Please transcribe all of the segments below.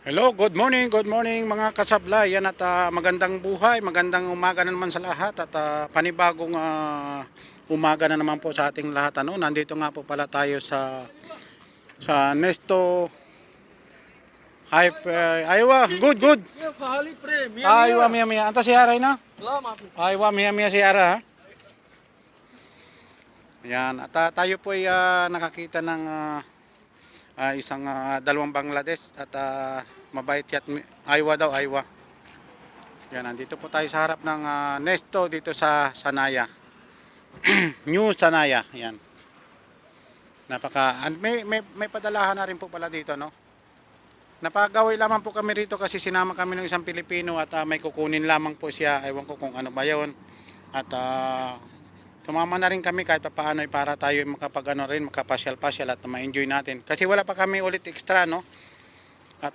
Hello, good morning mga kasablay. Yan at magandang buhay, magandang umaga na naman sa lahat at panibagong umaga na naman po sa ating lahat. Nandito nga po pala tayo sa Nesto Hype Aywa. Good. Aywa miya. Anta si Aray na? Aywa miya si Ara ha. Yan at tayo po ay nakakita ng isang dalawang Bangladesh at mabait siya at Aywa. Yan, nandito po tayo sa harap ng Nesto dito sa Sanaya. New Sanaya, yan. May padalahan na rin po pala dito, no? Napagaway lamang po kami rito kasi sinama kami ng isang Pilipino at may kukunin lamang po siya. Ewan ko kung ano ba yun. At tumama na rin kami kahit paano para tayo makapasyal-pasyal at ma-enjoy natin. Kasi wala pa kami ulit extra, no? At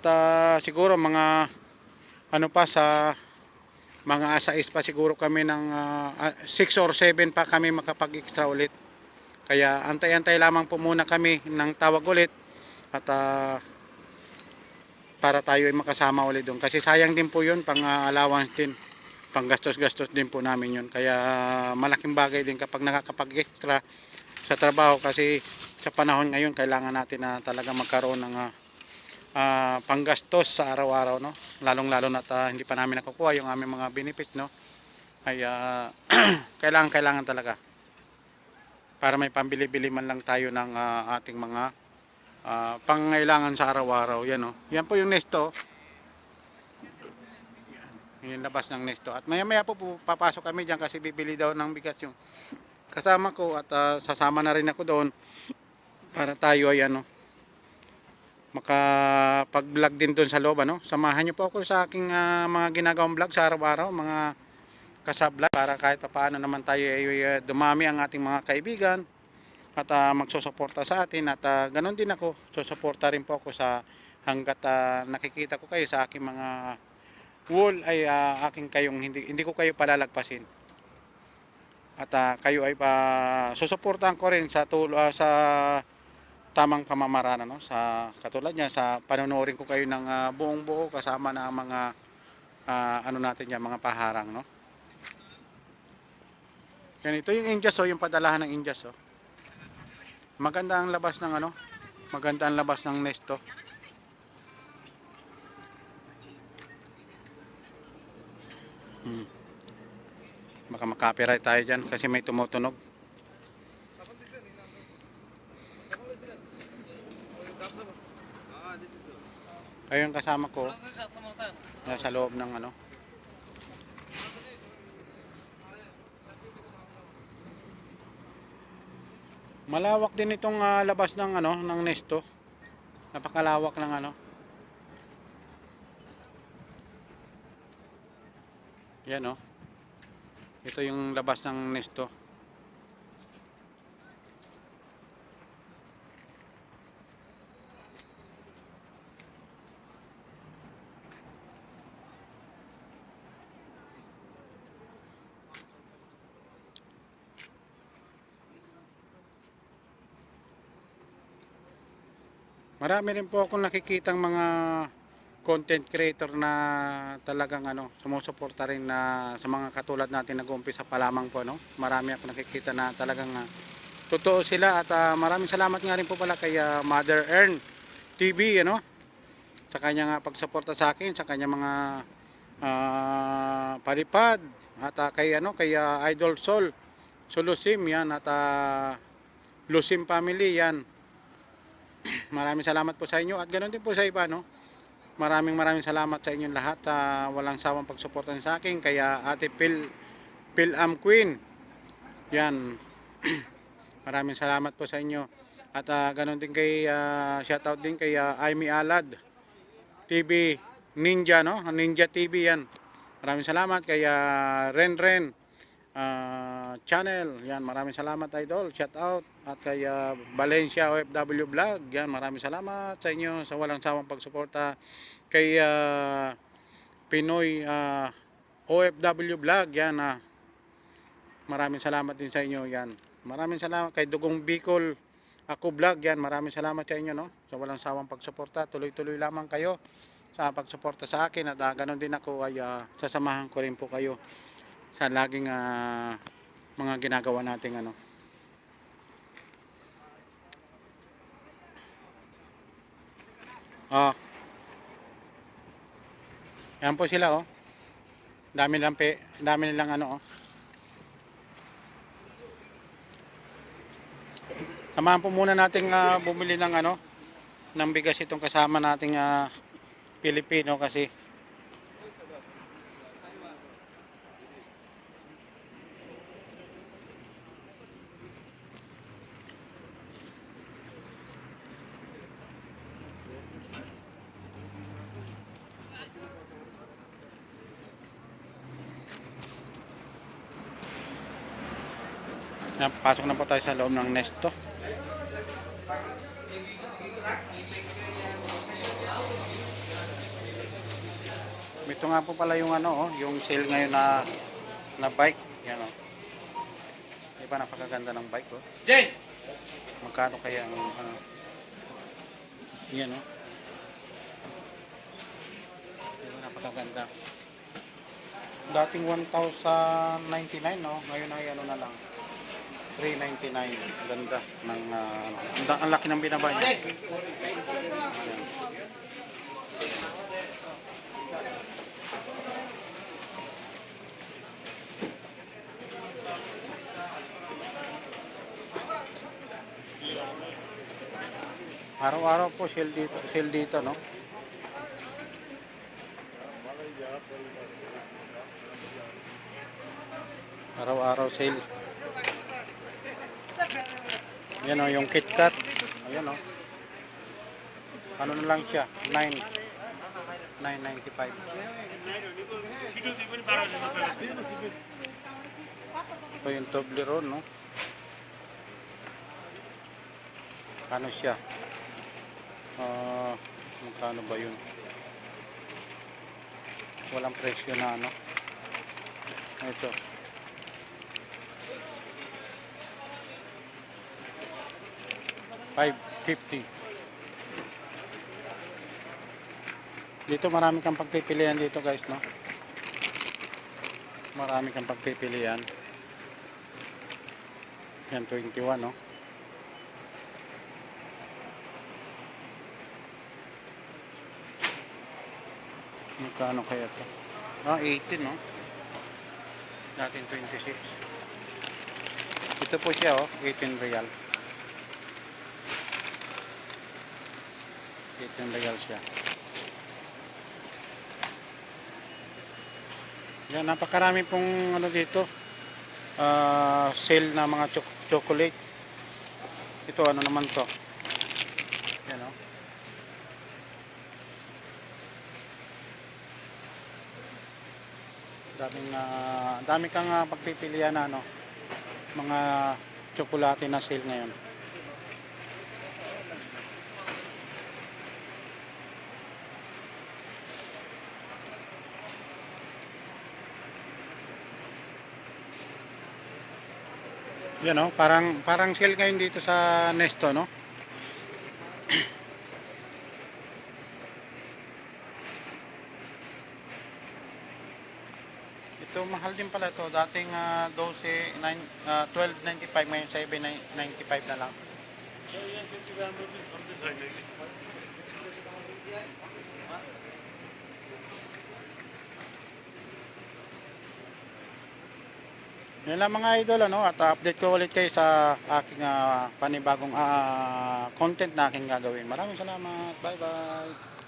siguro mga sa mga asais pa siguro kami ng 6 or 7 pa kami makapag-extra ulit. Kaya antay-antay lamang po muna kami ng tawag ulit at para tayo ay makasama ulit doon. Kasi sayang din po yun, pang allowance din, pang gastos-gastos din po namin yun. Kaya malaking bagay din kapag nakakapag-extra sa trabaho kasi sa panahon ngayon kailangan natin na talaga magkaroon ng panggastos sa araw-araw, no? Lalong-lalo na hindi pa namin nakukuha yung aming mga benefits, no? Ay kailangan talaga para may pambili-bili man lang tayo ng ating mga pangangailangan sa araw-araw. Yan, no? Yan po yung Nesto. Yan, yung labas ng Nesto. At maya-maya po papasok kami diyan kasi bibili daw ng bigas yung kasama ko at sasama na rin ako doon para tayo ay makapag-vlog din doon sa loob, Samahan niyo po ako sa aking mga ginagawang vlog sa araw-araw, mga kasablay, para kahit paano naman tayo ay dumami ang ating mga kaibigan at magsusuporta sa atin at ganoon din ako, susuporta rin po ako sa hanggat nakikita ko kayo sa aking mga wall ay aking kayong hindi ko kayo palalagpasin. At kayo ay susuportahan ko rin sa tamang pamamaraan, sa katulad niya sa panonoodin ko kayo ng buong buo kasama na ang mga natin yan, mga paharang, no? Yan, ito yung Indias, yung padalahan ng Indias, maganda ang labas ng maganda ang labas ng Nesto. Baka makapiright tayo dyan kasi may tumutunog. Ayun kasama ko sa loob ng malawak din itong labas ng ng Nesto. Napakalawak ng yan, ito yung labas ng Nesto. Marami rin po akong nakikitang mga content creator na talagang sumusuporta rin na sa mga katulad natin nag-uumpisa pa lamang po, Marami akong nakikita na talagang totoo sila at maraming salamat nga rin po pala kay Mother Earn TV, sa kanya nga pagsuporta sa akin, sa kanya mga palipad at kay Idol Solusim yan at Lusim Family yan. Maraming salamat po sa inyo at ganoon din po sa iba, Maraming salamat sa inyong lahat, walang sawang pagsuporta sa akin, kaya Ate Am Queen. Yan. Maraming salamat po sa inyo. At ganoon din kay shoutout din kay Aimee Alad TV Ninja, Ninja TV yan. Maraming salamat kay Ren channel, yan, maraming salamat idol, shout out. At kay Valencia OFW Vlog, yan, maraming salamat sa inyo sa walang sawang pagsuporta. Kay Pinoy OFW Vlog, yan, maraming salamat din sa inyo, yan. Maraming salamat kay Dugong Bicol Ako Vlog, yan, maraming salamat sa inyo, sa walang sawang pagsuporta. Tuloy-tuloy lamang kayo sa pagsuporta sa akin at ganun din ako ay sasamahan ko rin po kayo sa laging mga ginagawa nating ano. Oh, yan po sila oh. Dami nilang ano oh. Samahan po muna nating bumili ng ano, ng bigas itong kasama nating Pilipino kasi pasok na po tayo sa loob ng Nesto. Ito nga po pala yung ano oh, yung sale ngayon na bike, yan oh. Di ba napakaganda ng bike oh. Jane, magkano kaya ang ano? Yan oh. Di ba napakaganda. Dating 1,099 no, ngayon ay ano na lang 399. Ganda ng ang laki ng binaba niya. Araw-araw po sale dito no. Araw-araw sale. Yan o, yung KitKat. Ayan o. Ano na lang siya? 9.95. Ito yung Toblerone, no? Ano siya? Magkano ba yun? Walang presyo na ano. Ito. $5.50. Dito marami kang pagpipilian dito guys, no? Marami kang pagpipilian. Yan 21, no? Magkano kaya to? 18, no? Dating 26. Ito po siya, oh, 18 real. 18 real siya. Yan, napakarami pong ano dito. Sale na mga chocolate. Ito ano naman to? Yan, oh. Dami kang pagpipilian na ano, mga tsokolate na sale ngayon. Yan oh, parang sale ngayon dito sa Nesto, no? Ito mahal din pala ito. Dating 12.95 ngayon 7.95 na lang. Yan lang mga idol ano, at update ko ulit kayo sa aking panibagong content na aking gagawin. Maraming salamat. Bye bye.